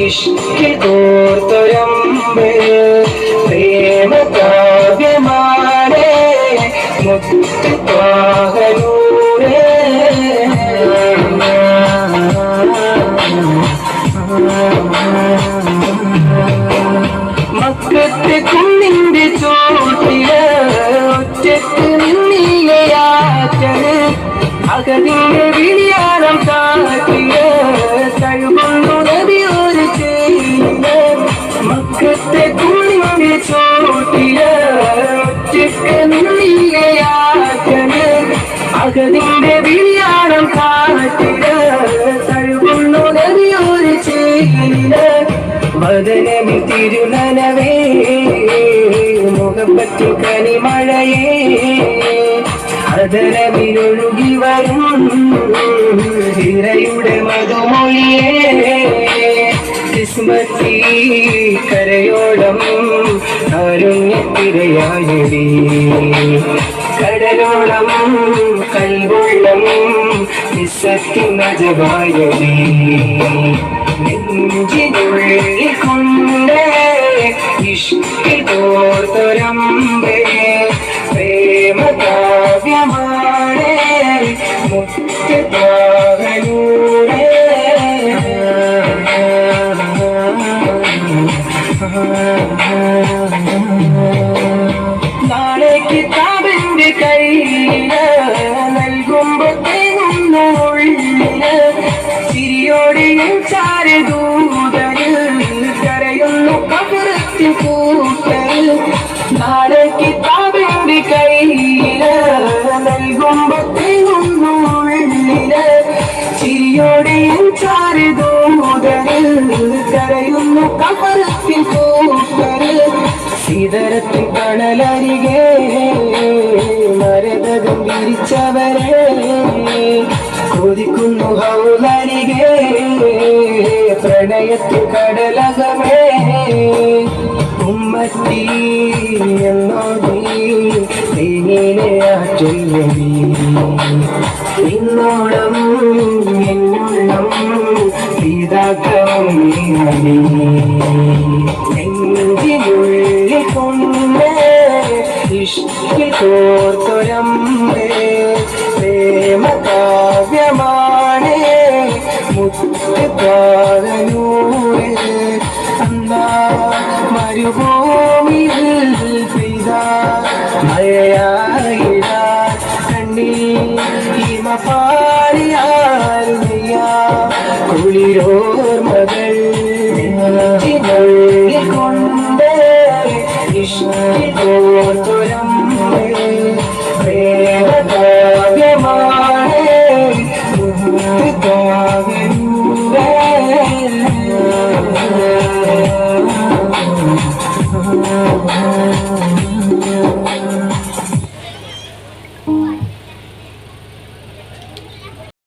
ഇഷ്കിൽ കോർത്തൊരമ്പ് പ്രേമ കാവ്യമാണ് മുത്ത് ത്വാഹനൂറ് മക്കത്തെ കുന്നിന്റെ ചോട്ടില് ഒറ്റക്ക് നിന്നിലയാറ്റല് അകതിന്റെ വിളിയാളം കാട്ടില് തഴുകൊണ്ടു നദിയൊരു ചെയ്ത് മക്കത്തെ കുന്നിന്റെ ചോട്ടില് ഒറ്റക്ക് നിന്നിലയാറ്റല് അകതിന്റെ വിളിയാളം കാട്ടില് തഴുകൊണ്ടു നദിയൊരു ചെയ്ത് വദനമി തിരുനനവേ മുഖപ്പറ്റു കനിമഴയേ അതരവിലൊഴുകി വരും ഹിരയുടെ മധുമൊഴിയേ കിസ്മത്തി കരയോളം കാരുണ്യത്തിരയായടി കടലോളം കൽവെള്ളം നിസ്സത്തിനജവായടി നെഞ്ചിനുള്ളിൽ കൊണ്ട് ഇഷ്കിൽ കോർത്തൊരമ്പേ പ്രേമ കാവ്യമാണ് മുത്ത് ത്വാഹനൂറ് നാളെ കിതാബിന്റെ കയ്യില് നൽകുമ്പോ തേങ്ങുന്ന ഉള്ളില് ചിരിയോടെയും ചാരദൂതര് കരയുന്നു കബറത്തിൽ കൂട്ടൽ നാളെ കിതാബിന്റെ കയ്യില് നൽകുമ്പോ തേങ്ങുന്ന ഉള്ളില് ചിരിയോടെയും ചാരദൂതര് കരയുന്നു കബറത്തിൽ കൂട്ടൽ സീതരത്തിൽ കണലരികെ മരതകം വിരിച്ചവരെ കൊതിക്കുന്നു ഹൗലരികെ പ്രണയത്തിൽ കടലകമേ ഉമ്മത്തി എന്നോടി തേനിലെ ആറ്റൊല്ലി ഇന്നോളം എന്നുള്ളം പിതാക്കം നെഞ്ചിനുള്ളിൽ കൊണ്ട് ഇഷ്കിൽ കോർത്തൊരമ്പേ പ്രേമ കാവ്യമാണ് മുത്ത് ത്വാഹനൂറ് അന്നാ മരുഭൂമിയിൽ പെയ്ത മഴയായിട കണ്ണീർ ഹിമ പാടിയാറുമയ്യ കുളിരോർമകൾ നെഞ്ചിനുള്ളിൽ കൊണ്ട് ഇഷ്കിൽ കോർത്തൊരമ്പേ പ്രേമ കാവ്യമാണ് മുത്ത് ത്വാഹനൂറ് Oh